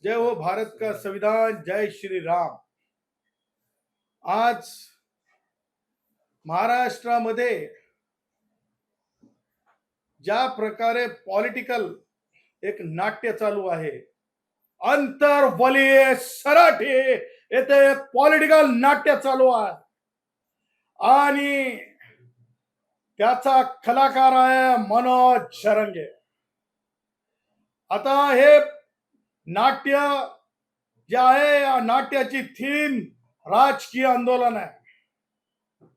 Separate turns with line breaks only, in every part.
जय हो भारत का संविधान, जय श्री राम। आज महाराष्ट्रामध्ये ज्या प्रकारे पॉलिटिकल एक नाट्य चालू आहे, अंतर्वलीय सराठी येथे पॉलिटिकल नाट्य चालू आहे आणि त्याचा कलाकार आहे मनोज जरंगे। आता हे नाट्य जे आहे, या नाट्याची थीम राजकीय आंदोलन आहे।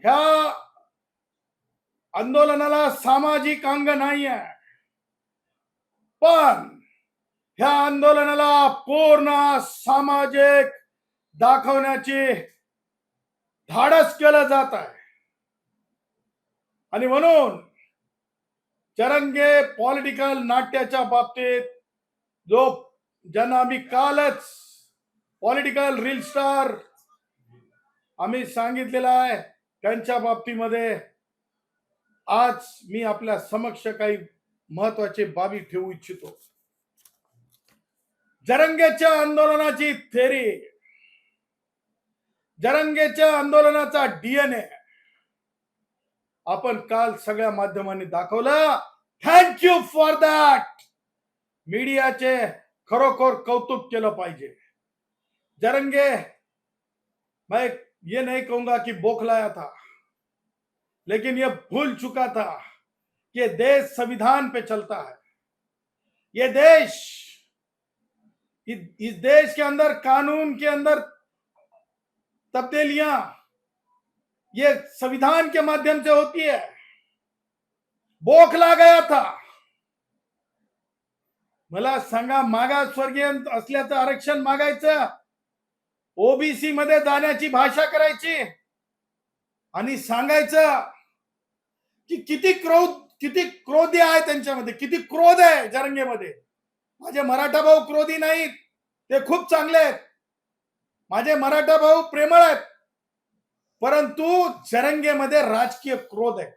ह्या आंदोलनाला सामाजिक अंग नाही आहे, पण ह्या आंदोलनाला पूर्ण सामाजिक दाखवण्याची धाडस केलं जात आहे। आणि म्हणून जरंगे पॉलिटिकल नाट्याच्या बाबतीत जो ज्यांना आम्ही कालच पॉलिटिकल रील स्टार आम्ही सांगितलेला आहे, त्यांच्या बाबतीमध्ये आज मी आपल्या समक्ष काही महत्वाचे बाबी ठेवू इच्छितो। जरंगेच्या आंदोलनाची थेरी, जरंगेच्या आंदोलनाचा डीएनए आपण काल सगळ्या माध्यमांनी दाखवलं। Thank you for that. मीडियाचे खरोखर कौतुक केलं पाहिजे। जरंगे, मैं ये नहीं कहूंगा कि बौखलाया था, लेकिन ये भूल चुका था कि देश संविधान पे चलता है। ये देश, इस देश के अंदर कानून के अंदर तब्दीलियां ये संविधान के माध्यम से होती है। बौखला गया था। मला सांगा, मागासवर्गीय असल्याचं आरक्षण मागायचं, ओबीसी मध्ये जाण्याची भाषा करायची आणि सांगायचं की किती क्रोधी आहे त्यांच्यामध्ये, किती क्रोध आहे जरंगेमध्ये। माझे मराठा भाऊ क्रोधी नाहीत, ते खूप चांगले आहेत। माझे मराठा भाऊ प्रेमळ आहेत, परंतु जरंगेमध्ये राजकीय क्रोध आहे।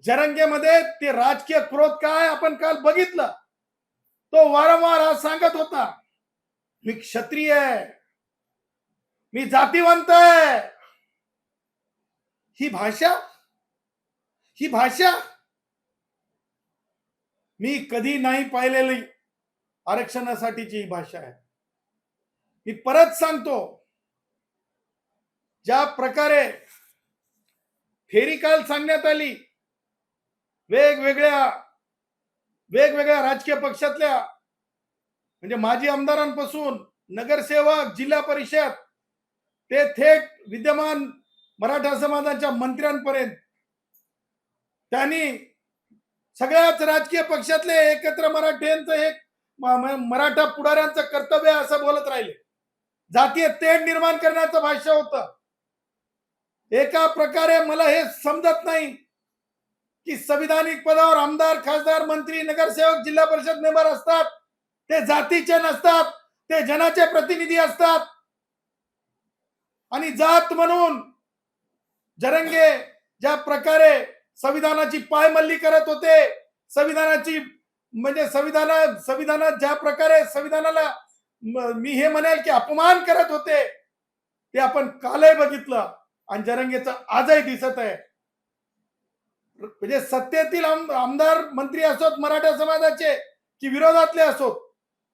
जरंगेमध्ये ते राजकीय क्रोध काय आपण काल बघितलं। तो वारंवार हा सांगत होता, मी क्षत्रिय आहे, मी जातीवंत आहे। ही भाषा मी कधी नाही पाहिलेली आरक्षणासाठीची ही भाषा आहे। मी परत सांगतो, ज्या प्रकारे फेरी काल सांगण्यात आली, वेगवेगळ्या राजकीय पक्षातल्या म्हणजे माजी आमदारांपासून नगरसेवक, जिल्हा परिषद ते थेट विद्यमान मराठा समाजाच्या मंत्र्यांपर्यंत त्यांनी सगळ्याच राजकीय पक्षातले एकत्र मराठ्यांचं एक मराठा पुढाऱ्यांचं कर्तव्य असं बोलत राहिले। जातीय तेढ निर्माण करण्याचं भाष्य होतं। एका प्रकारे मला हे समजत नाही की संविधानिक पदावर आमदार, खासदार, मंत्री, नगरसेवक, जिल्हा परिषद मेंबर असतात, ते जातीचे नसतात, ते जनाचे प्रतिनिधी असतात। आणि जात म्हणून जरंगे ज्या प्रकारे संविधानाची पायमल्ली करत होते, संविधानाची म्हणजे संविधानात ज्या प्रकारे संविधानाला मी हे म्हणेल की अपमान करत होते, ते आपण कालही बघितलं आणि जरंगेचं आजही दिसत आहे। म्हणजे सत्तेतील आमदार, मंत्री असोत मराठा समाजाचे की विरोधातले असोत,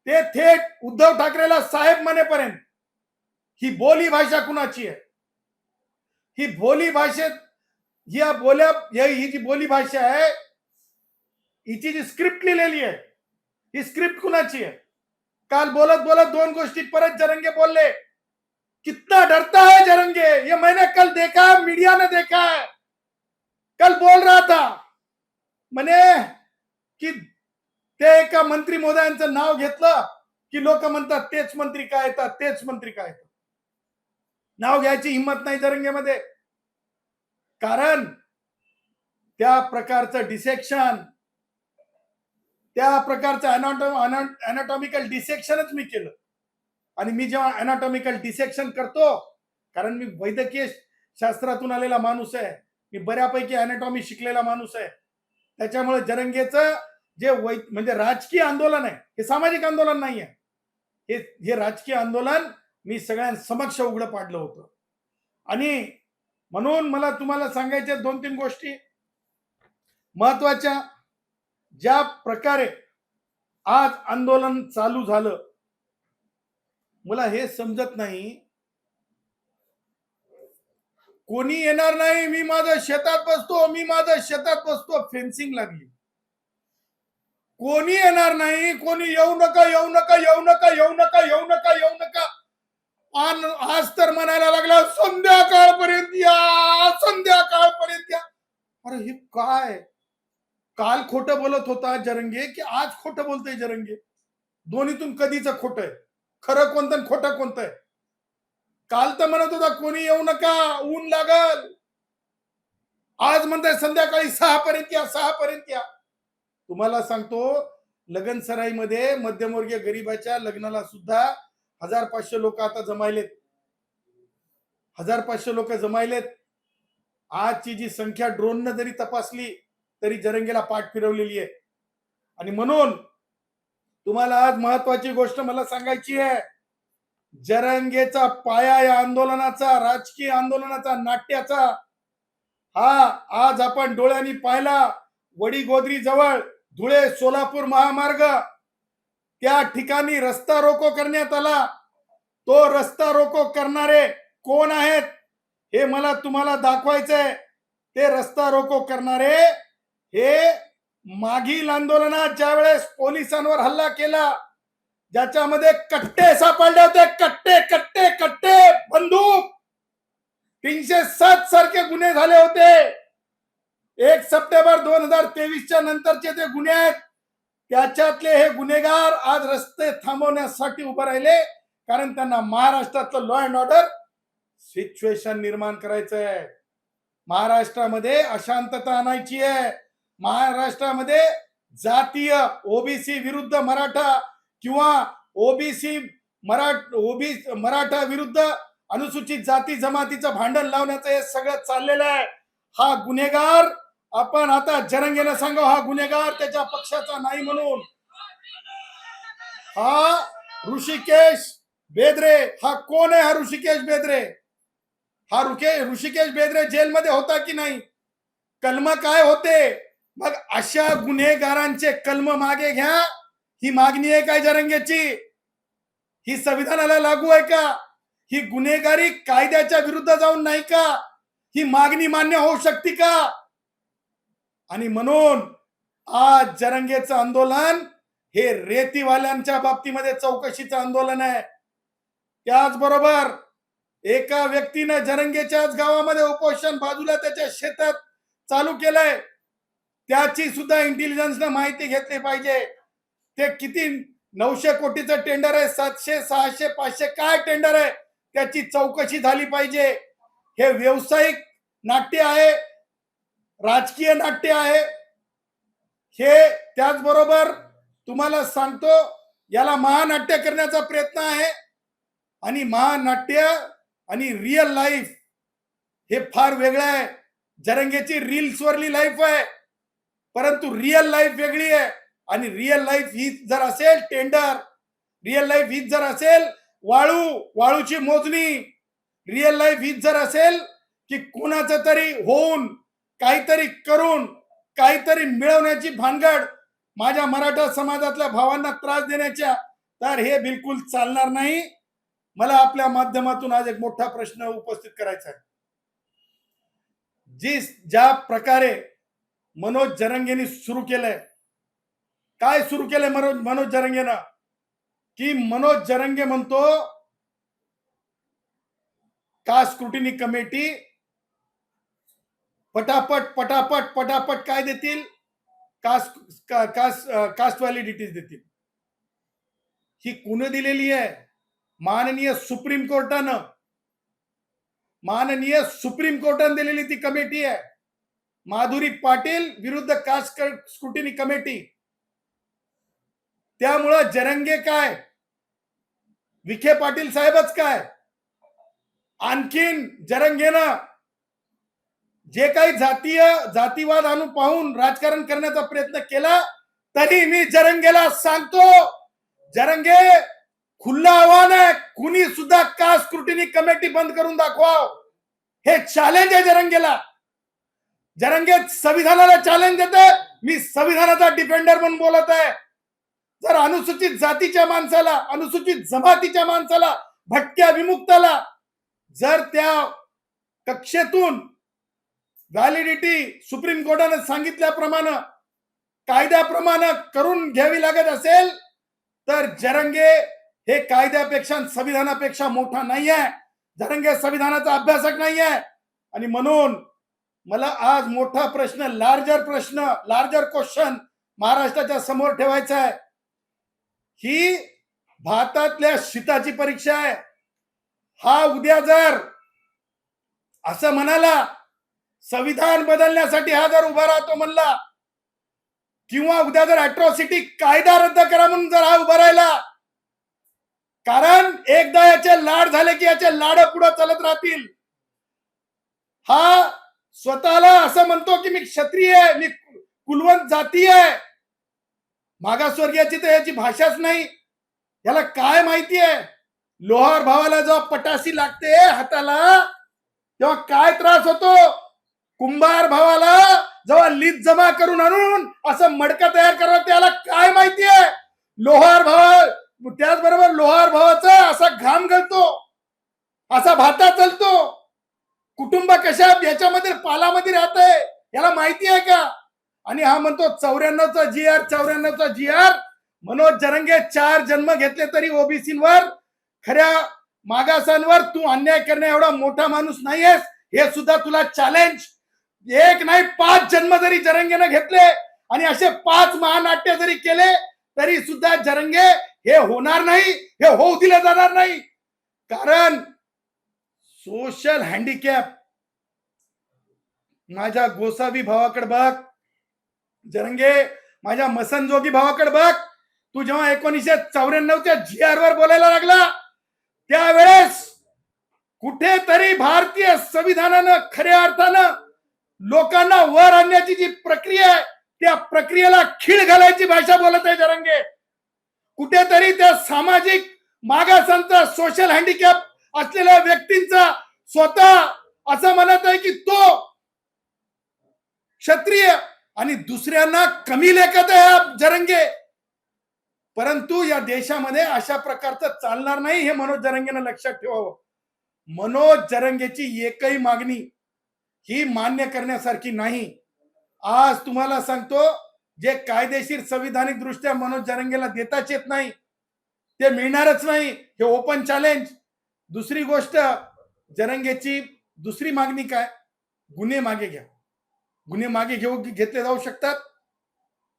ते थेट उद्धव ठाकरेला साहेब म्हणेपर्यंत ही बोली भाषा कुणाची आहे? ही बोली भाषेत ही जी बोली भाषा आहे, हिची जी स्क्रिप्ट लिहिलेली आहे, ही स्क्रिप्ट कुणाची आहे? काल बोलत बोलत दोन गोष्टी परत जरंगे बोलले। कितना डरता है जरंगे, ये मैंने कल देखा है, मीडिया ने देखा है। कल बोल रहा था म्हणे की ते एका मंत्री महोदयांचं नाव घेतलं की लोक म्हणतात तेच मंत्री काय येतात, तेच मंत्री काय येतात। नाव घ्यायची हिंमत नाही जरंगेमध्ये, कारण त्या प्रकारचं डिसेक्शन, त्या प्रकारचं अनाटॉमिकल डिसेक्शनच मी केलं। आणि मी जेव्हा अनाटॉमिकल डिसेक्शन करतो, कारण मी वैद्यकीय शास्त्रातून आलेला माणूस आहे, मी बऱ्यापैकी अनाटॉमी शिकलेला माणूस आहे, त्याच्यामुळे जरंगेचं जे म्हणजे राजकीय आंदोलन आहे, हे सामाजिक आंदोलन नाही आहे. हे राजकीय आंदोलन मी सगळ्यांसमक्ष उघडं पाडलं होतं. आणि म्हणून मला तुम्हाला सांगायच्या 2-3 गोष्टी महत्वाच्या. ज्या प्रकारे आज आंदोलन चालू झालं, मला हे समजत नाही, कोणी येणार नाही, मी माझ्या शेतात बसतो, मी माझ्या शेतात बसतो, फेन्सिंग लागली. कोणी येणार नाही, कोणी येऊ नका, येऊ नका, येऊ नका, येऊ नका, येऊ नका, येऊ नका. आज तर म्हणायला लागला संध्याकाळपर्यंत या, संध्याकाळपर्यंत या. अरे हे काय? काल खोटं बोलत होता जरंगे की आज खोटं बोलतोय जरंगे? दोन्हीतून कधीच खोटं आहे? खरं कोणतं खोटं कोणतं आहे? काल तर म्हणत होता कोणी येऊ नका, ऊन लागल. आज म्हणताय संध्याकाळी 6 पर्यंत या, 6 पर्यंत या. तुम्हाला सांगतो, लगन सराईमध्ये मध्यमवर्गीय गरीबाच्या लग्नाला सुद्धा 1500 लोक आता जमायलेत. 1500 लोक जमायलेत. आजची जी संख्या ड्रोननं जरी तपासली तरी जरंगेला पाठ फिरवलेली आहे. आणि म्हणून तुम्हाला आज महत्वाची गोष्ट मला सांगायची आहे. जरंगेचा पाया या आंदोलनाचा, राजकीय आंदोलनाचा, नाट्याचा, हा आज आपण डोळ्यांनी पाहिला. वडीगोद्री जवळ धुळे सोलापूर महामार्ग, त्या ठिकाणी रस्ता रोको करण्यात आला. तो रस्ता रोको करणारे कोण आहेत हे मला तुम्हाला दाखवायचंय. ते रस्ता रोको करणारे हे मागील आंदोलनात ज्यावेळेस पोलिसांवर हल्ला केला, ज्याच्यामध्ये कट्टे सापडले होते, कट्टे कट्टे कट्टे, बंदूक, 307 सारखे गुन्हे झाले होते. 1 सप्टेंबर 2023 नंतरचे ते गुन्हे आहेत. त्याच्यातले हे गुन्हेगार आज रस्ते थांबवण्यासाठी उभे राहिले, कारण त्यांना महाराष्ट्रातलं लॉ अँड ऑर्डर सिच्युएशन निर्माण करायचं आहे. महाराष्ट्रामध्ये अशांतता आणायची आहे. महाराष्ट्रामध्ये जातीय ओबीसी विरुद्ध मराठा किंवा ओबीसी मराठा विरुद्ध अनुसूचित जाती जमातीचं भांडण लावण्याचं हे सगळं चाललेलं आहे. हा गुन्हेगार आपण आता जरंगेनं सांगा, हा गुन्हेगार त्याच्या पक्षाचा नाही म्हणून. हा ऋषिकेश बेदरे, हा कोण आहे? हा ऋषिकेश बेदरे. हा ऋषिकेश बेदरे जेलमध्ये होता की नाही? कलम काय होते? मग अशा गुन्हेगारांचे कलम मागे घ्या, ही मागणी आहे काय जरंगेची? ही संविधानाला लागू आहे का? ही गुन्हेगारी कायद्याच्या विरुद्ध जाऊन नाही का? ही मागणी मान्य होऊ शकते का? आणि म्हणून आज जरंगेचं आंदोलन हे रेतीवाल्यांच्या बाबतीमध्ये चौकशीचं आंदोलन आहे. त्याचबरोबर एका व्यक्तीने जरंगेच्याच गावामध्ये उपोषण बाजूला त्याच्या शेतात चालू केलंय. त्याची सुद्धा इंटेलिजन्सनं माहिती घेतली पाहिजे. ते किती 900 कोटीचं टेंडर आहे, 700 600 500 काय टेंडर आहे, त्याची चौकशी झाली पाहिजे. हे व्यावसायिक नाट्य आहे, राजकीय नाट्य आहे. हे त्याचबरोबर तुम्हाला सांगतो, याला महानाट्य करण्याचा प्रयत्न आहे. आणि महानाट्य आणि रिअल लाईफ हे फार वेगळं आहे. जरंगेची रील्स वरली लाईफ आहे, परंतु रिअल लाईफ वेगळी आहे. आणि रिअल लाईफ ही जर असेल टेंडर, रिअल लाईफ ही जर असेल वाळूची मोजणी, रिअल लाईफ ही जर असेल की कोणाचं तरी होऊन काहीतरी करून काहीतरी मिळवण्याची भानगड माझ्या मराठा समाजातल्या भावांना त्रास देण्याच्या, तर हे बिलकुल चालणार नाही. मला आपल्या माध्यमातून आज एक मोठा प्रश्न उपस्थित करायचा आहे. ज्या प्रकारे मनोज जरंगेंनी सुरू केलंय, काय सुरू केलंय मनोज जरंगेनं? की मनोज जरंगे म्हणतो कास्ट स्क्रुटिनी कमिटी पटापट पटापट पटापट काय देतील? कास्ट व्हॅलिडिटीज देतील. ही कुणी दिलेली आहे? माननीय सुप्रीम कोर्टानं दिलेली ती कमिटी आहे. माधुरी पाटील विरुद्ध कास्ट स्क्रुटिनी कमिटी. त्यामुळं जरंगे काय, विखे पाटील साहेबच काय, आणखीन जरंगेनं जे काही जातीवाद आणून पाहून राजकारण करण्याचा प्रयत्न केला, तरी मी जरंगेला सांगतो, जरंगे खुल्ला आव्हान आहे, कुणी सुद्धा कास्ट स्क्रुटिनी कमिटी बंद करून दाखवा. हे चॅलेंज आहे जरंगेला. जरंगे संविधानाला चॅलेंज देते. मी संविधानाचा डिफेंडर म्हणून बोलत आहे. जर अनुसूचित जातीच्या माणसाला, अनुसूचित जमातीच्या माणसाला, भटक्या विमुक्ताला जर त्या कक्षेतून व्हॅलिडिटी सुप्रीम कोर्टाने सांगितल्याप्रमाणे कायद्याप्रमाणे करून घ्यावी लागत असेल, तर जरंगे हे कायद्यापेक्षा संविधानापेक्षा मोठा नाही आहे. जरंगे संविधानाचा अभ्यासक नाही आहे. आणि म्हणून मला आज मोठा प्रश्न, लार्जर क्वेश्चन महाराष्ट्राच्या समोर ठेवायचा आहे. ही भारतातल्या शीताची परीक्षा आहे. हा उद्या जर असं म्हणाला, संविधान बदलण्यासाठी हा जर उभा राहतो म्हणला, किंवा उद्या जर अॅट्रॉसिटी कायदा रद्द करा म्हणून जर हा उभा राहिला, कारण एकदा याचे लाड झाले की याचे लाड पुढे चालत राहतील. हा स्वतःला असं म्हणतो की मी क्षत्रिय आहे, मी कुलवंत जाती आहे. मागासवर्गीयाची तर याची भाषाच नाही. याला काय माहिती आहे? लोहार भावाला जेव्हा पटासी लागते हाताला तेव्हा काय त्रास होतो. कुंभार भावाला जेव्हा लीज जमा करून आणून असं मडकं तयार करावं, त्याला काय माहिती आहे? लोहार भावा, त्याचबरोबर लोहार भावाचा असा घाम गळतो, असा भाता चालतो. कुटुंब कशा याच्यामध्ये पालामध्ये राहते याला माहिती आहे का? आणि हा म्हणतो 94चा जी आर. मनोज जरंगे 4 जन्म घेतले तरी ओबीसीवर, खऱ्या मागासांवर तू अन्याय करण्या एवढा मोठा माणूस नाहीयेस. हे सुद्धा तुला चॅलेंज. एक नाही 5 जन्म जरी जरंगेने घेतले आणि असे 5 महानाट्य जरी केले तरी सुद्धा जरंगे हे होणार नाही, हे होऊ दिले जाणार नाही. कारण सोशल हँडिकॅप, माझ्या गोसावी भावाकडे बघ जरंगे, माझ्या मसनजोगी भावाकडे बघ. तू जेव्हा 1994च्या GR वर बोलायला लागला त्यावेळेस कुठेतरी भारतीय संविधानानं खऱ्या अर्थानं लोकांना वर आणण्याची जी प्रक्रिया आहे त्या प्रक्रियेला खीळ घालायची भाषा बोलत आहे जरंगे. कुठेतरी त्या सामाजिक मागासांचा, सोशल हँडिकॅप असलेल्या व्यक्तींचा स्वतः असं म्हणत आहे की तो क्षत्रिय आणि दुसऱ्यांना कमी लेखत आहे जरंगे. परंतु या देशामध्ये अशा प्रकारचं चालणार नाही, हे मनोज जरंगेनं लक्षात ठेवावं. मनोज जरंगेची एकही मागणी ही मान्य करण्यासारखी नाही. आज तुम्हाला सांगतो, जे कायदेशीर संविधानिक दृष्ट्या मनोज जरंगेला देताच येत नाही ते मिळणारच नाही. हे ओपन चॅलेंज. दुसरी गोष्ट, जरंगेची दुसरी मागणी काय? गुन्हे मागे घ्या. गुन्हे मागे घेतले जाऊ शकतात,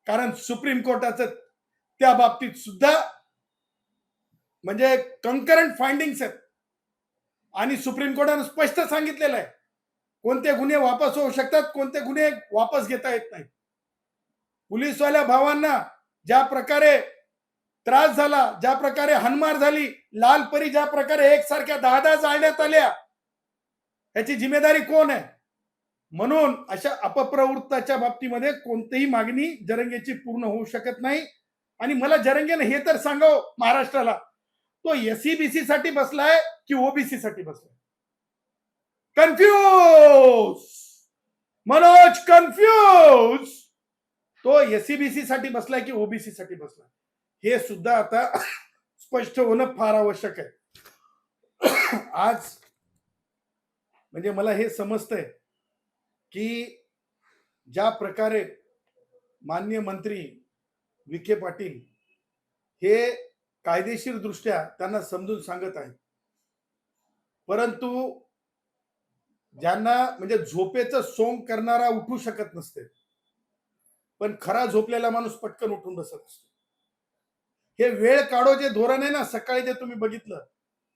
कारण सुप्रीम कोर्टाचं त्या बाबतीत सुद्धा म्हणजे कंकरंट फाइंडिंग्स आहेत. आणि सुप्रीम कोर्टाने स्पष्ट सांगितलेलं आहे कोणते गुन्हे वापस होऊ शकतात, कोणते गुन्हे वापस घेता येत नाही. पोलीसवाल्या भावांना ज्या प्रकारे त्रास झाला, ज्या प्रकारे हाणमार झाली, लालपरी ज्या प्रकारे एकसारख्या 10 जाळण्यात आल्या, याची जिम्मेदारी कोण आहे? म्हणून अशा अपप्रवृत्ताच्या बाबतीमध्ये कोणतीही मागणी जरंगेची पूर्ण होऊ शकत नाही. आणि मला जरंगेने हे तर सांगावं महाराष्ट्राला, तो एसईबीसी साठी बसलाय की ओबीसी साठी बसलाय? Confuse Manoj, confuse. तो एसईबीसी साठी बसलाय की ओबीसी साठी बसलाय हे सुद्धा आता स्पष्ट होणं फार आवश्यक आहे. आज म्हणजे मला हे समजतंय की ज्या प्रकारे माननीय मंत्री विखे पाटील हे कायदेशीर दृष्ट्या त्यांना समजून सांगत आहेत, परंतु ज्यांना म्हणजे झोपेचं सोंग करणारा उठू शकत नसते, पण खरा झोपलेला माणूस पटकन उठून बसत असतो. हे वेळ काढो जे धोरण आहे ना, सकाळी जे तुम्ही बघितलं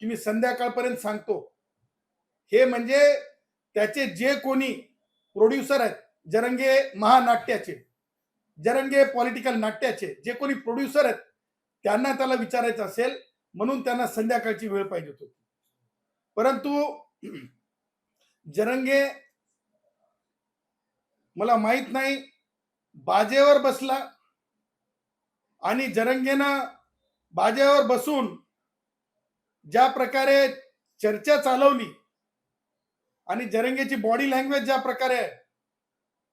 की मी संध्याकाळपर्यंत सांगतो, हे म्हणजे त्याचे जे कोणी प्रोड्युसर आहेत, जरंगे महानाट्याचे, जरंगे पॉलिटिकल नाट्याचे जे कोणी प्रोड्युसर आहेत, त्यांना त्याला विचारायचं असेल म्हणून त्यांना संध्याकाळची वेळ पाहिजे होती. परंतु जरंगे मला माहित नाही बाजेवर बसला आणि जरंगेनं बाजेवर बसून ज्या प्रकारे चर्चा चालवली आणि जरंगेची बॉडी लँग्वेज ज्या प्रकारे आहे,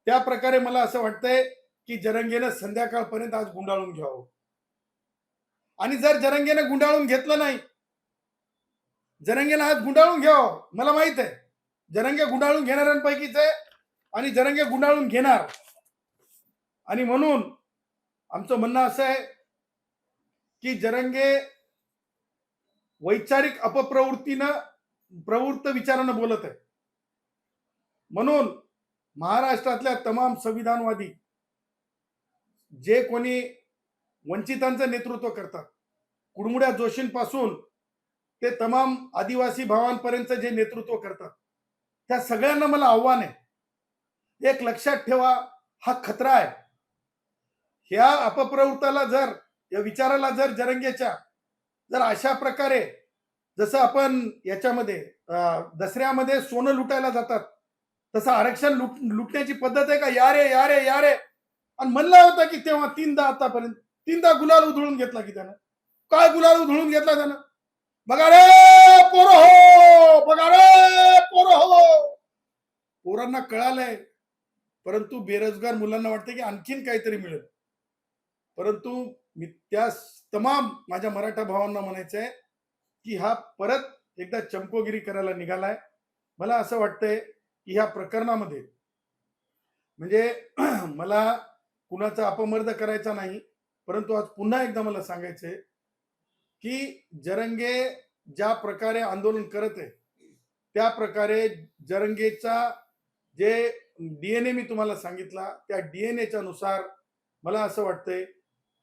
त्या प्रकारे मला असं वाटतंय की जरंगेनं संध्याकाळपर्यंत आज गुंडाळून घ्यावं. आणि जर जरंगेनं गुंडाळून घेतलं नाही, जरंगेनं आज गुंडाळून घ्यावं. मला माहित आहे जरंगे गुंडाळून घेणाऱ्यांपैकीच आहे आणि जरंगे गुंडाळून घेणार. आणि म्हणून आमचं म्हणणं असं आहे की जरंगे वैचारिक अपप्रवृत्तीनं प्रवृत्त विचारानं बोलत आहे. म्हणून महाराष्ट्रातल्या तमाम संविधानवादी जे कोणी वंचितांचं नेतृत्व करतात, कुडमुड्या जोशींपासून ते तमाम आदिवासी भावांपर्यंत जे नेतृत्व करतात, त्या सगळ्यांना मला आव्हान आहे. एक लक्षात ठेवा, हा खतरा आहे. ह्या अपप्रवृत्ताला जर, या विचाराला जर जरंगेच्या जर अशा प्रकारे जसं आपण याच्यामध्ये दसऱ्यामध्ये सोनं लुटायला जातात तसं आरक्षण लुटण्याची पद्धत आहे का? या रे या रे या रे. आणि म्हणला होता की तेव्हा तीनदा, आतापर्यंत तीनदा गुलाल उधळून घेतला की त्यानं. काय गुलाल उधळून घेतला त्यानं? बघा रे पोरं हो, बघा रे पोरं हो. पोरांना कळालंय, परंतु बेरोजगार मुलांना वाटतं की आणखीन काहीतरी मिळेल. परंतु मी त्या तमाम माझ्या मराठा भावांना म्हणायचंय की हा परत एकदा चमकोगिरी करायला निघालाय. मला असं वाटतंय की ह्या प्रकरणामध्ये म्हणजे मला कुणाचा अपमर्द करायचा नाही, परंतु आज पुन्हा एकदा मला सांगायचंय की जरंगे ज्या प्रकारे आंदोलन करत आहे, त्या प्रकारे जरंगेचा जे डीएनए मी तुम्हाला सांगितला, त्या डीएनएच्या नुसार मला असं वाटतंय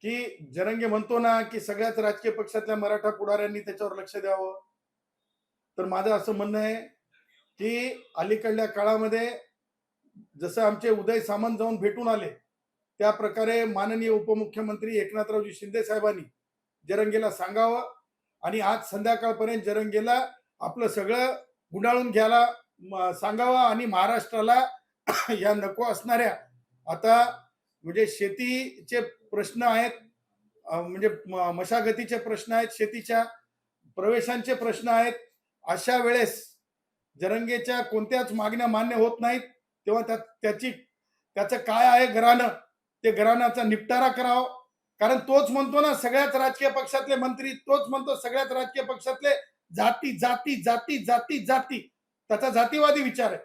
की जरंगे म्हणतो ना की सगळ्याच राजकीय पक्षातल्या मराठा पुढाऱ्यांनी त्याच्यावर लक्ष द्यावं. तर माझं असं म्हणणं आहे की अलीकडल्या काळामध्ये जसं आमचे उदय सामंत जाऊन भेटून आले, त्या प्रकारे माननीय उपमुख्यमंत्री एकनाथरावजी शिंदे साहेबांनी जरंगेला सांगावं आणि आज संध्याकाळपर्यंत जरंगेला आपलं सगळं गुंडाळून घ्यायला सांगावं. आणि महाराष्ट्राला या नको असणाऱ्या आता म्हणजे शेतीचे प्रश्न आहेत, म्हणजे मशागतीचे प्रश्न आहेत, शेतीच्या प्रवेशांचे प्रश्न आहेत. अशा वेळेस जरंगेच्या कोणत्याच मागण्या मान्य होत नाहीत, तेव्हा त्याचं काय आहे घराणं, ते घराण्याचा निपटारा करावा. कारण तोच म्हणतो ना सगळ्याच राजकीय पक्षातले मंत्री, तोच म्हणतो सगळ्याच राजकीय पक्षातले जाती जाती जाती जाती जाती, त्याचा जातीवादी विचार आहे.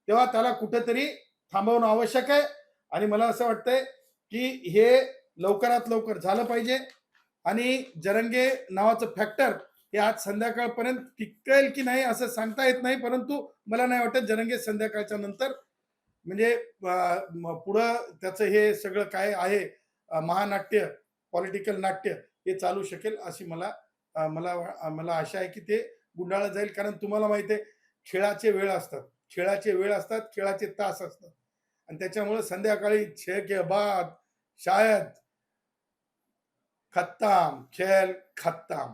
तेव्हा त्याला कुठेतरी थांबवणं आवश्यक आहे. आणि मला असं वाटतंय की हे लवकरात लवकर झालं पाहिजे. आणि जरंगे नावाचं फॅक्टर हे आज संध्याकाळपर्यंत टिकेल की नाही असं सांगता येत नाही, परंतु मला नाही वाटत जरंगे संध्याकाळच्या नंतर म्हणजे पुढं त्याचं हे सगळं काय आहे महानाट्य, पॉलिटिकल नाट्य हे चालू शकेल अशी मला मला आशा आहे की ते गुंडाळलं जाईल. कारण तुम्हाला माहिती आहे खेळाचे वेळ असतात, खेळाचे तास असतात आणि त्याच्यामुळे संध्याकाळी 6 के बाद शायद खत्म, खेळ खत्म.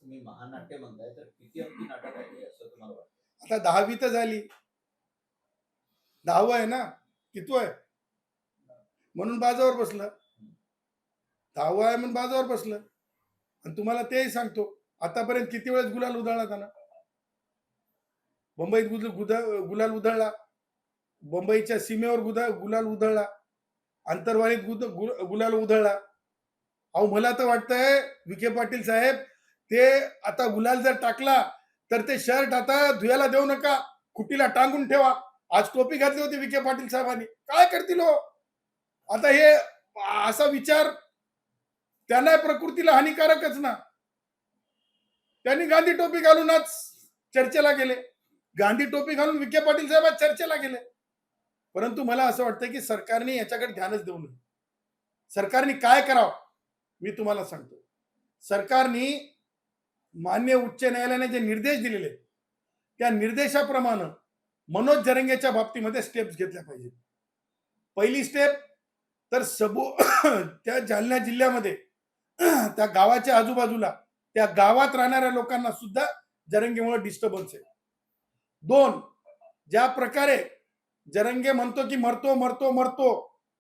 तुम्ही महानाट्य म्हणताय तर किती अंकी नाटक आहे असं तुम्हाला वाटतं?
आता 10वी तर झाली, 10वं आहे ना, कितवं आहे म्हणून बाजावर बसलं, 10वं आहे म्हणून बाजावर बसलं. आणि तुम्हाला तेही सांगतो आतापर्यंत किती वेळेस गुलाल उधळला त्यानं. मुंबईत गुलाल उधळला, मुंबईच्या सीमेवर गुलाल उधळला, आंतरवालीत गुलाल उधळला. अहो मला तर वाटतंय विखे पाटील साहेब ते आता गुलाल जर टाकला तर ते शर्ट आता धुयाला देऊ नका, खुटीला टांगून ठेवा. आज टोपी घातली होती विखे पाटील साहेबांनी, काय करतील हो आता हे असा विचार त्यांना प्रकृतीला हानिकारकच ना. त्यांनी गांधी टोपी घालूनच चर्चेला गेले, गांधी टोपी घालून विखे पाटील साहेब चर्चेला गेले. परंतु मला असं वाटतं की सरकारने याच्याकडे ध्यानच देऊ नये. सरकारने काय करावं मी तुम्हाला सांगतो. सरकारने मान्य उच्च न्यायालयाने जे निर्देश दिलेले त्या निर्देशाप्रमाणे मनोज जरंगेच्या बाबतीमध्ये स्टेप्स घेतल्या पाहिजे. पहिली स्टेप तर त्या जालना जिल्ह्यामध्ये त्या गावाच्या आजूबाजूला त्या गावात राहणाऱ्या लोकांना सुद्धा जरंगेमुळे डिस्टर्बन्स आहे. 2, ज्या प्रकारे जरंगे म्हणतो की मरतो मरतो मरतो,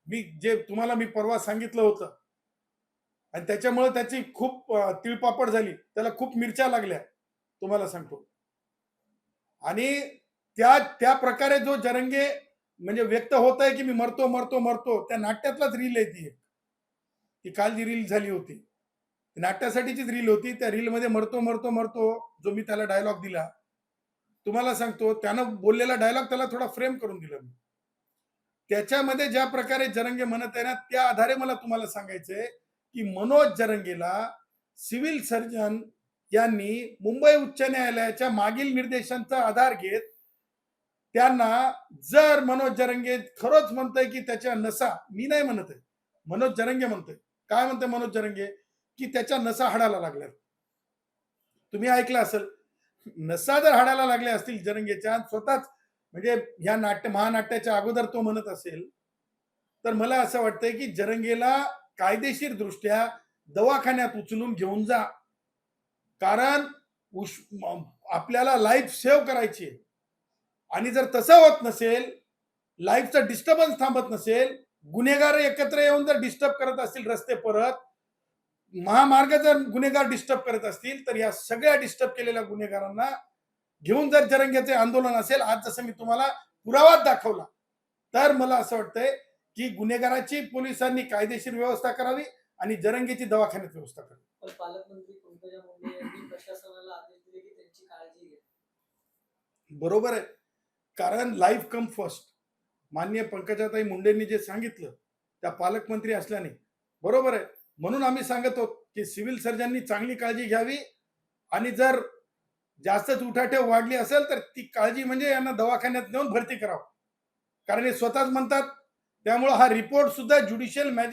मी जे तुम्हाला मी परवा सांगितलं होतं आणि त्याच्यामुळे त्याची खूप तिळपापड झाली, त्याला खूप मिरच्या लागल्या, तुम्हाला सांगतो. आणि त्या त्या प्रकारे जो जरंगे म्हणजे व्यक्त होत आहे की मी मरतो मरतो मरतो, त्या नाट्यातलाच रील आहे ती. ती काल जी रील झाली होती, नाट्यासाठीचीच रील होती. त्या रील मध्ये मरतो मरतो मरतो जो मी त्याला डायलॉग दिला, तुम्हाला सांगतो त्यानं बोललेला डायलॉग त्याला थोडा फ्रेम करून दिला मी. त्याच्यामध्ये ज्या प्रकारे जरंगे म्हणत आहे ना, त्या आधारे मला तुम्हाला सांगायचंय की मनोज जरंगेला सिव्हिल सर्जन यांनी मुंबई उच्च न्यायालयाच्या मागील निर्देशांचा आधार घेत त्यांना, जर मनोज जरंगे खरंच म्हणतोय की त्याच्या नसा, मी नाही म्हणत आहे, मनोज जरंगे म्हणतोय. काय म्हणतोय मनोज जरंगे? की त्याच्या नसा हाडाला लागल्यात. तुम्ही ऐकलं असेल, नसा जर हाडाला लागल्या असतील जरंगेच्या, स्वतःच म्हणजे ह्या महानाट्याच्या अगोदर तो म्हणत असेल, तर मला असं वाटतंय की जरंगेला कायदेशीर दृष्ट्या दवाखान्यात उचलून घेऊन जा. कारण आपल्याला लाईफ सेव्ह करायची आहे. आणि जर तसं होत नसेल, लाईफचा डिस्टर्बन्स थांबत नसेल, गुन्हेगार एकत्र येऊन जर डिस्टर्ब करत असतील रस्ते परत, महामार्ग जर गुन्हेगार डिस्टर्ब करत असतील, तर या सगळ्या डिस्टर्ब केलेल्या गुन्हेगारांना घेऊन जर जरंग्याचे आंदोलन असेल, आज जसं मी तुम्हाला पुरावाच दाखवला, तर मला असं वाटतंय की गुन्हेगाराची पोलिसांनी कायदेशीर व्यवस्था करावी आणि जरंगेची दवाखान्यात व्यवस्था करावी.
पण पालकमंत्री पंकजा मुंडे यांनी प्रशासनाला आदेश दिले की त्यांची काळजी घ्या.
बरोबर आहे, कारण लाईफ कम फर्स्ट. माननीय पंकजाताई मुंडेंनी जे सांगितलं, त्या पालकमंत्री असल्याने बरोबर आहे. म्हणून आम्ही सांगत आहोत की सिव्हिल सर्जननी चांगली काळजी घ्यावी आणि जर जास्तच उठाठेव वाढली असेल तर ती काळजी म्हणजे यांना दवाखान्यात नेऊन भरती करावं. कारण हे स्वतःच म्हणतात. त्यामुळे हा रिपोर्ट सुद्धा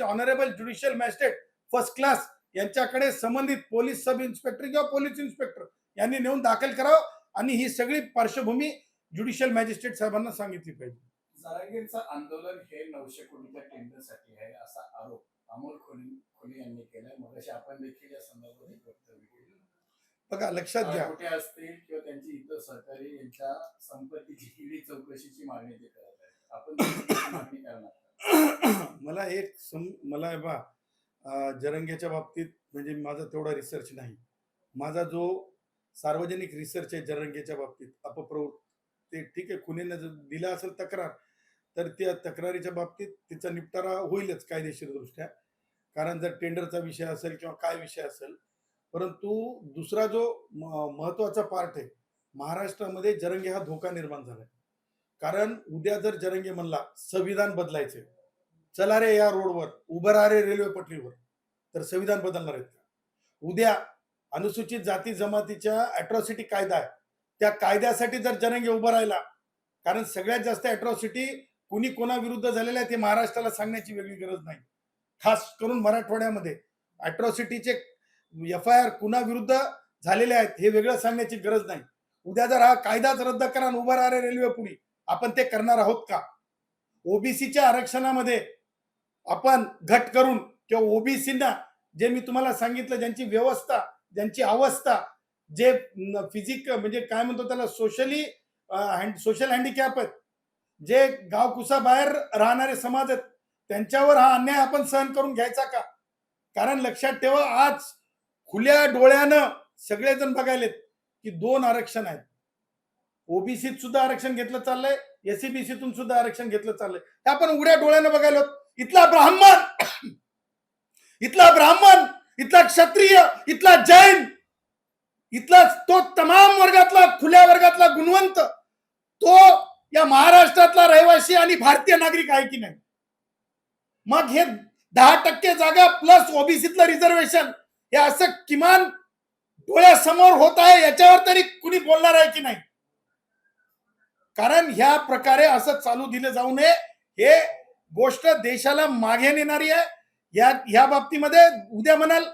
honourable judicial magistrate first class यांच्याकडे संबंधित पोलीस सब इन्स्पेक्टर किंवा पोलीस इन्स्पेक्टर यांनी नेऊन दाखल करावं आणि ही सगळी पार्श्वभूमी ज्युडिशियल मॅजिस्ट्रेट साहेबांना सांगितली पाहिजे.
जरांगेंचं आंदोलन हे 900 कोटीच्या टेंडरसाठी आहे असा आरोप अमोल खोले यांनी केलाय. मगाशी आपण देखील या संदर्भात एक वक्तव्य केलं.
बघा, लक्षात घ्या,
कुठे असतील किंवा त्यांची इतर सहकारी यांच्या संपत्तीची ईडी चौकशीची मागणी ते करत आहेत. आपण त्याची मागणी करणार?
मला जरंगेच्या बाबतीत म्हणजे माझा तेवढा रिसर्च नाही. माझा जो सार्वजनिक रिसर्च आहे जरंगेच्या बाबतीत अपप्रवृत्त, ते ठीक आहे, खुनीनं जर दिला असेल तक्रार, तर त्या तक्रारीच्या बाबतीत तिचा निपटारा होईलच कायदेशीर दृष्ट्या, कारण जर टेंडरचा विषय असेल किंवा काय विषय असेल. परंतु दुसरा जो महत्वाचा पार्ट आहे, महाराष्ट्रामध्ये जरंगे हा धोका निर्माण झालाय. कारण उद्या जर जरंगे म्हणला संविधान बदलायचे, चला रे या रोडवर, उभं राहा रे रेल्वे पटरीवर, तर संविधान बदलणार आहेत का? उद्या अनुसूचित जाती जमातीच्या अॅट्रॉसिटी कायदा आहे, त्या कायद्यासाठी जर जरंगे उभं राहिला, कारण सगळ्यात जास्त अॅट्रॉसिटी कुणी कोणाविरुद्ध झालेल्या आहेत हे महाराष्ट्राला सांगण्याची वेगळी गरज नाही. खास करून मराठवाड्यामध्ये अॅट्रॉसिटीचे FIR कुणाविरुद्ध झालेले आहेत हे वेगळं सांगण्याची गरज नाही. उद्या जर हा कायदाच रद्द करा आणि उभं राहा रेल्वे पुढे, आपण ते करणार आहोत का? ओबीसीच्या आरक्षणामध्ये आपण घट करून किंवा ओबीसीना जे मी तुम्हाला सांगितलं, ज्यांची व्यवस्था, ज्यांची अवस्था, जे म्हणजे काय म्हणतो त्याला, सोशल हँडिकॅप आहेत, जे गावकुसा बाहेर राहणारे समाज आहेत, त्यांच्यावर हा अन्याय आपण सहन करून घ्यायचा का? कारण लक्षात ठेवा, आज खुल्या डोळ्यानं सगळेजण बघायलेत की 2 आरक्षण आहेत. ओबीसीत सुद्धा आरक्षण घेतलं चाललंय, SCBCतून सुद्धा आरक्षण घेतलं चाललंय. ते आपण उघड्या डोळ्यानं बघायलो. इथला ब्राह्मण, इथला क्षत्रिय, इथला जैन, इथला तो तमाम वर्गातला, खुल्या वर्गातला गुणवंत, तो या महाराष्ट्रातला रहिवासी आणि भारतीय नागरिक आहे की नाही? मग हे 10% जागा प्लस ओबीसीतलं रिझर्वेशन, हे असं किमान डोळ्यासमोर होत आहे, याच्यावर तरी कुणी बोलणार आहे की नाही? कारण ह्या प्रकारे असं चालू दिलं जाऊ नये. हे गोष्ट देशाला मागे नेणारी आहे. या बाबतीमध्ये उद्या म्हणाल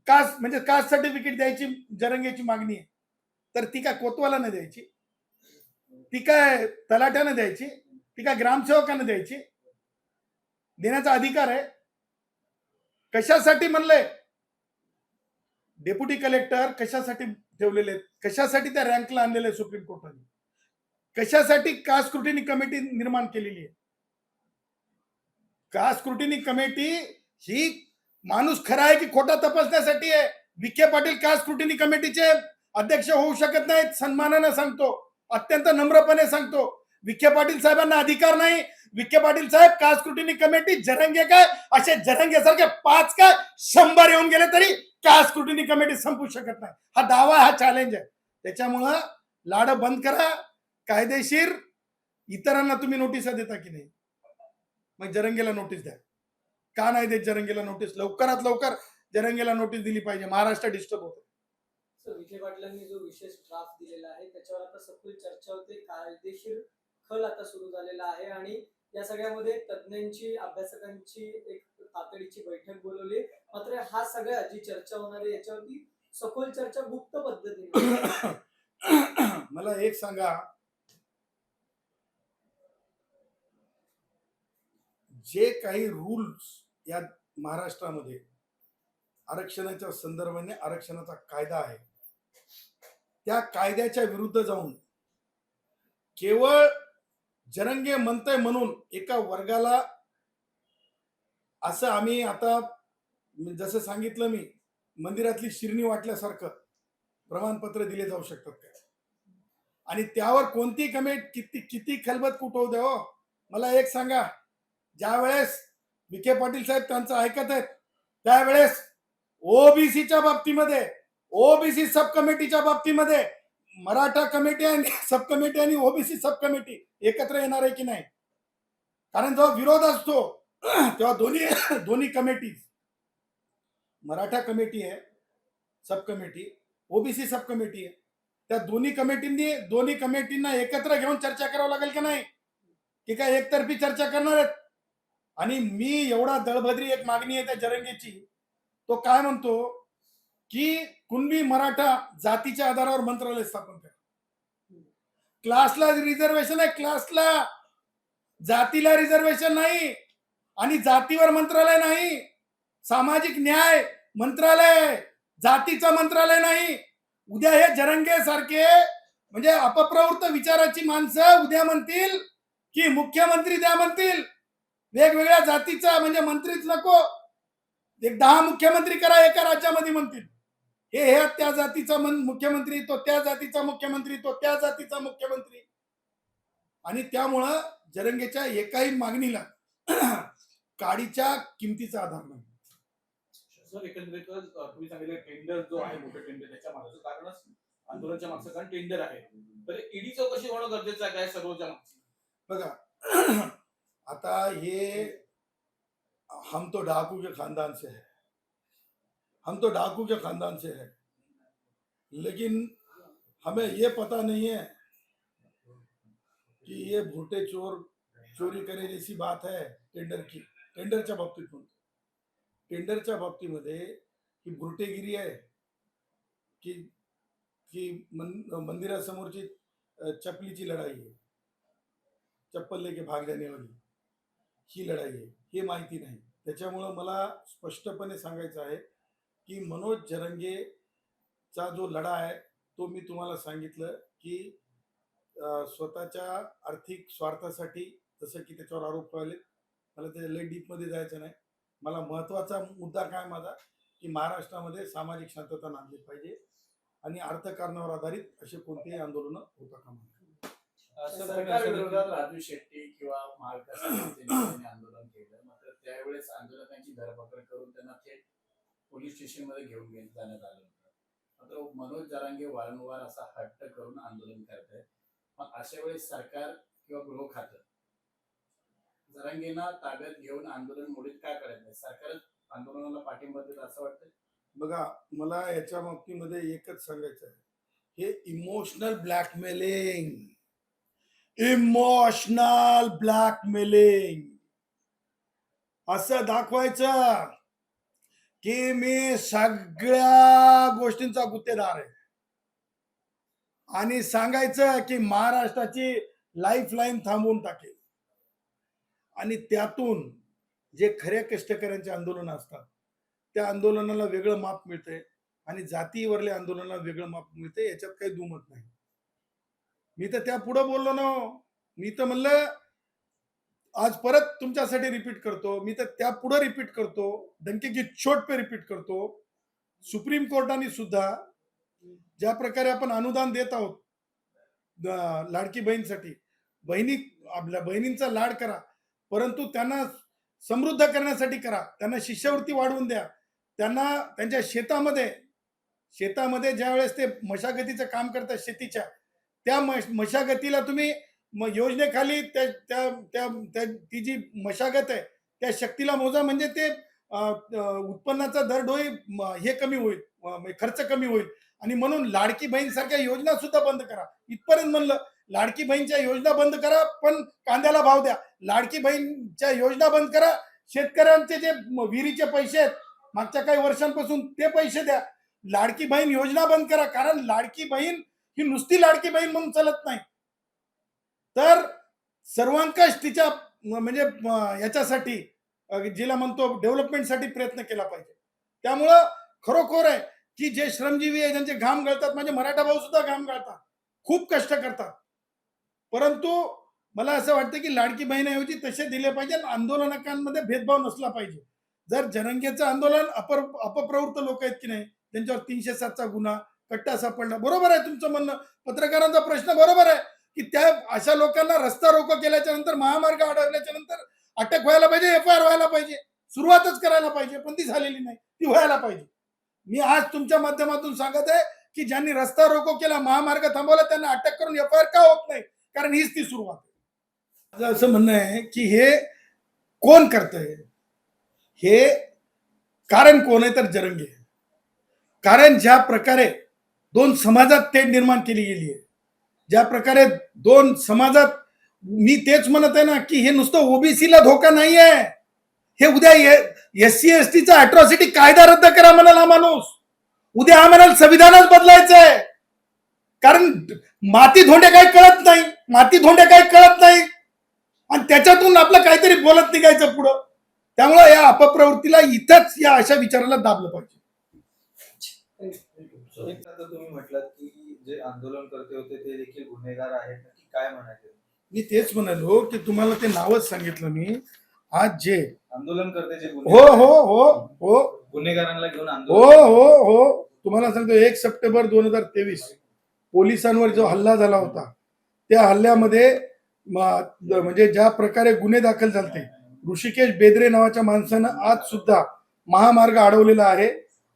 कास्ट म्हणजे कास्ट सर्टिफिकेट द्यायची जरंगेची मागणी आहे, तर ती काय कोतवालाने द्यायची, ती काय तलाट्याने द्यायची, ती काय ग्रामसेवकाने द्यायची? देण्याचा अधिकार आहे. कशासाठी म्हणलंय? डेप्युटी कलेक्टर कशासाठी ठेवलेले आहेत? कशासाठी त्या रँकला आणलेले सुप्रीम कोर्टाने? कशासाठी कास्ट स्क्रुटिनी कमिटी निर्माण केलेली आहे? कास्ट स्क्रुटिनी कमिटी ही माणूस खरा आहे की खोटा तपासण्यासाठी आहे. विखे पाटील कास्ट स्क्रुटिनी कमिटीचे अध्यक्ष होऊ शकत नाहीत, सन्मानानं सांगतो, अत्यंत नम्रपणे सांगतो. विखे पाटील साहेबांना अधिकार नाही. विखे पाटील साहेब कास्ट स्क्रुटिनी कमिटी जरंगे काय असे जरंगे सारखे 5 काय 100 येऊन गेले तरी कास्ट स्क्रुटिनी कमिटी संपू शकत नाही. हा दावा, हा चॅलेंज आहे. त्याच्यामुळं लाड बंद करा. कायदेशीर इतरांना तुम्ही नोटिसा देता की नाही, मग जरंगेला नोटीस द्या. का नाही देत जरंगेला नोटीस? लवकरात लवकर जरंगेला नोटीस दिली पाहिजे. महाराष्ट्र डिस्टर्ब होतो.
विखे पाटलांनी जो विशेष ड्राफ्ट दिलेला आहे त्याच्यावर आता सखोल चर्चा होते. कायदेशीर खल आता सुरू झालेला आहे आणि या सगळ्यामध्ये तज्ज्ञांची, अभ्यासकांची एक तातडीची बैठक बोलवली. मात्र हा सगळ्या जी चर्चा होणार आहे याच्यावरती सखोल चर्चा गुप्त पद्धतीने
मला एक सांगा, जे काही रूल्स या महाराष्ट्रामध्ये आरक्षणाच्या संदर्भाने आरक्षणाचा कायदा आहे, त्या कायद्याच्या विरुद्ध जाऊन केवळ जरंगे म्हणतंय म्हणून एका वर्गाला असं आम्ही आता जसं सांगितलं मी, मंदिरातली शिरणी वाटल्यासारखं प्रमाणपत्र दिले जाऊ शकतात का? आणि त्यावर कोणती किती खलबत कुठवू द्या हो. मला एक सांगा, ज्या वेळेस विखे पाटील साहेब त्यांचं ऐकत आहेत त्यावेळेस ओबीसीच्या बाबतीमध्ये, ओबीसी सब कमिटीच्या बाबतीमध्ये मराठा कमिटी आणि सब कमिटी आणि ओबीसी सब कमिटी एकत्र येणार आहे की नाही? कारण जेव्हा विरोध असतो तेव्हा दोन्ही कमिटी, मराठा कमिटी आहे सब कमिटी, ओबीसी सब कमिटी आहे, त्या दोन्ही कमिटींना एकत्र घेऊन चर्चा करावं लागेल की नाही? की काय एकतर्फी चर्चा करणार आहेत? आणि मी एवढा दळभद्री एक मागणी आहे त्या जरंगेची, तो काय म्हणतो की कुणबी मराठा जातीच्या आधारावर मंत्रालय स्थापन करा. क्लासला रिझर्वेशन आहे, क्लासला, जातीला रिझर्वेशन नाही आणि जातीवर मंत्रालय नाही. सामाजिक न्याय मंत्रालय, जातीचं मंत्रालय नाही. उद्या हे जरंगे सारखे म्हणजे अपप्रवृत्त विचाराची माणसं उद्या म्हणतील की मुख्यमंत्री द्या म्हणतील, वेगवेगळ्या जातीचा म्हणजे मंत्रीच नको, एक 10 मुख्यमंत्री करा एका राज्यामध्ये म्हणतील. हे त्या जातीचा मुख्यमंत्री, तो त्या जातीचा मुख्यमंत्री, तो त्या जातीचा मुख्यमंत्री. आणि त्यामुळं जरंगेच्या एकाही मागणीला काडीच्या किमतीचा आधार नाही.
सर, एकंदरीत तुम्ही सांगितलं टेंडर जो आहे, मोठं टेंडर, त्याच्या मागचं कारणच आंदोलनाच्या मागचं कारण टेंडर आहे. तर ईडी चौकशी होणं गरजेचं आहे काय सर्वच्या मागचं?
बघा, आता ये हम तो डाकू के खानदान से है, हम तो डाकू के खानदान से है, लेकिन हमें ये पता नहीं है कि ये भुट्टे चोर चोरी करे जैसी बात है टेंडर की. टेंडरच्या बाबतीत म्हणतो, टेंडरच्या बाबतीमध्ये ही भुरटेगिरी आहे की की मंदिरासमोरची चपलीची लढाई आहे, चप्पल लेके भाग जाने वाली ही लढाई आहे, हे माहिती नाही. त्याच्यामुळं मला स्पष्टपणे सांगायचं आहे की मनोज जरंगेचा जो लढा आहे तो मी तुम्हाला सांगितलं की स्वतःच्या आर्थिक स्वार्थासाठी, जसं की त्याच्यावर आरोप व्हायले, मला त्याच्या लय डीपमध्ये जायचं नाही. मला महत्त्वाचा मुद्दा काय माझा की महाराष्ट्रामध्ये सामाजिक शांतता नांदली पाहिजे आणि अर्थकारणावर आधारित असे कोणतेही आंदोलन होता कामा नये.
सरकार विरोधात राजू शेट्टी किंवा महाविकास आघाडीने आंदोलन केलं, मात्र त्यावेळेस आंदोलकांची धरपकड करून त्यांना थेट पोलीस स्टेशनमध्ये घेऊन जाण्यात आलं होतं. मात्र मनोज जरांगे वारंवार असा हट्ट करून आंदोलन करत आहेत. मग अशा वेळेस सरकार किंवा गृह खातं जरांगेंना ताब्यात घेऊन आंदोलन मोडीत काय करत नाही? सरकारच आंदोलनाला पाठिंबा देत असं वाटतं?
बघा, मला याच्या बाबतीमध्ये एकच सांगायचं आहे, हे इमोशनल ब्लॅकमेलिंग, इमोशनल ब्लॅकमेलिंग असं दाखवायचं की मी सगळ्या गोष्टींचा गुत्तेदार आहे आणि सांगायचं की महाराष्ट्राची लाईफलाईन थांबवून टाकेल. आणि त्यातून जे खऱ्या कष्टकऱ्यांचे आंदोलन असतात त्या आंदोलनाला वेगळं माप मिळतंय आणि जातीवरल्या आंदोलनाला वेगळं माप मिळतंय, याच्यात काही दुमत नाही. मी तर त्या पुढे बोललो ना, मी तर म्हणलं आज परत तुमच्यासाठी रिपीट करतो, मी तर त्या पुढे रिपीट करतो, डंके की चोट पे रिपीट करतो. सुप्रीम कोर्टाने सुद्धा ज्या प्रकारे आपण अनुदान देत आहोत लाडकी बहीणसाठी, बहिणी आपल्या बहिणींचा लाड करा, परंतु त्यांना समृद्ध करण्यासाठी करा, त्यांना शिष्यवृत्ती वाढवून द्या, त्यांना त्यांच्या शेतामध्ये ज्या वेळेस ते मशागतीचं काम करतात शेतीच्या, त्या मशागतीला तुम्ही योजनेखाली ती जी मशागत आहे त्या शक्तीला मोजा, म्हणजे ते उत्पन्नाचा दर डोई हे कमी होईल, खर्च कमी होईल. आणि म्हणून लाडकी बहीण सारख्या योजना सुद्धा बंद करा. इथपर्यंत म्हणलं लाडकी बहीणच्या योजना बंद करा, पण कांद्याला भाव द्या. लाडकी बहीणच्या योजना बंद करा, शेतकऱ्यांचे जे विहिरीचे पैसे आहेत मागच्या काही वर्षांपासून ते पैसे द्या. लाडकी बहीण योजना बंद करा, कारण लाडकी बहीण ही नुसती लाडकी बहीण म्हणून चालत नाही, तर सर्वांकष तिच्या म्हणजे याच्यासाठी जिला म्हणतो डेव्हलपमेंटसाठी प्रयत्न केला पाहिजे. त्यामुळं खरोखर आहे की जे श्रमजीवी आहे, ज्यांचे घाम गळतात, म्हणजे मराठा भाऊ सुद्धा घाम गळतात, खूप कष्ट करतात, परंतु मला असं वाटतं की लाडकी बहिणीऐवजी तसे दिले पाहिजे. आंदोलकांमध्ये भेदभाव नसला पाहिजे. जर जरंगेचं आंदोलन अपप्रवृत्त लोक आहेत की नाही, त्यांच्यावर 307चा गुन्हा, कट्टा सापडला, बरोबर आहे तुमचं म्हणणं, पत्रकारांचा प्रश्न बरोबर आहे की त्या अशा लोकांना रस्ता रोको केल्याच्या नंतर, महामार्ग अडवल्याच्या नंतर अटक व्हायला पाहिजे, FIR व्हायला पाहिजे, सुरुवातच करायला पाहिजे, पण ती झालेली नाही, ती व्हायला पाहिजे. मी आज तुमच्या माध्यमातून सांगत आहे की ज्यांनी रस्ता रोको केला, महामार्ग थांबवला, त्यांना अटक करून FIR का होत नाही, कारण हीच ती सुरुवात आहे. माझं असं म्हणणं आहे की हे कोण करतंय, हे कारण कोण आहे तर जरंगे. कारण ज्या प्रकारे दोन समाजात तेढ निर्माण केली गेली आहे, ज्या प्रकारे दोन समाजात, मी तेच म्हणत आहे ना की हे नुसतं ओबीसीला धोका नाही आहे, हे उद्या SC STचा अॅट्रॉसिटी कायदा रद्द करा म्हणाल हा माणूस, उद्या हा म्हणाल संविधानच बदलायचं आहे, कारण माती धोंडे काही कळत नाही आणि त्याच्यातून आपलं काहीतरी बोलत निघायचं पुढं. त्यामुळे या अपप्रवृत्तीला इथंच या अशा विचाराला दाबलं पाहिजे.
एक आता तुम्ही म्हटलात की जे आंदोलन करते होते ते देखील गुन्हेगार आहेत, नक्की काय म्हणायचे?
मी तेच म्हणालो की तुम्हाला ते नावच सांगितलं मी आज, जे
आंदोलन करते जे
हो
गुन्हेगारांना घेऊन
हो तुम्हाला सांगतो, 1 सप्टेंबर 2023 पोलिसांवर जो हल्ला झाला होता, त्या हल्ल्यामध्ये म्हणजे ज्या प्रकारे गुन्हे दाखल झाले, ऋषिकेश बेदरे नावाच्या माणसानं आज सुद्धा महामार्ग अडवलेला आहे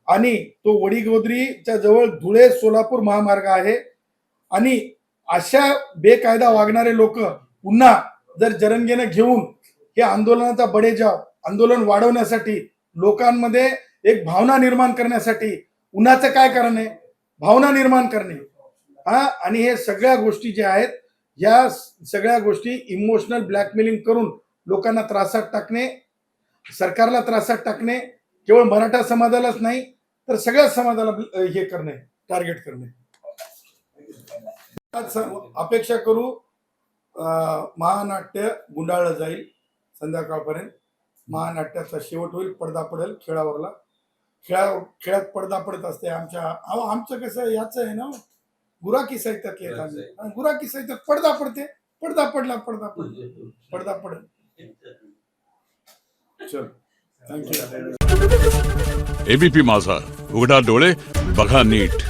आणि तो वडीगोद्रीच्या जवळ धुळे सोलापूर महामार्ग आहे. आणि अशा बेकायदा वागणारे लोक पुन्हा जर जरंगेनं घेऊन हे आंदोलनाचा बडेजाव, आंदोलन वाढवण्यासाठी, लोकांमध्ये एक भावना निर्माण करण्यासाठी, उन्हाचं काय कारण आहे, भावना निर्माण करणे, आणि हे सगळ्या गोष्टी ज्या आहेत, या सगळ्या गोष्टी इमोशनल ब्लॅकमेलिंग करून लोकांना त्रासात टाकणे, सरकारला त्रासात टाकणे, केवळ मराठा समाजालाच नाही तर सगळ्या समाजाला हे करणे, टार्गेट करणे. अपेक्षा करू महानाट्य गुंडाळलं जाईल, संध्याकाळपर्यंत महानाट्याचा शेवट होईल, पडदा पडेल खेळावरला. खेळात पडदा पडत असते. आमचं कसं याचं आहे ना, गुराकी साहित्यात गुराकी साहित्यात पडदा पडते, पडदा पडेल. चल, थँक्यू.
ABP माझा, उघडा डोळे बघा नीट.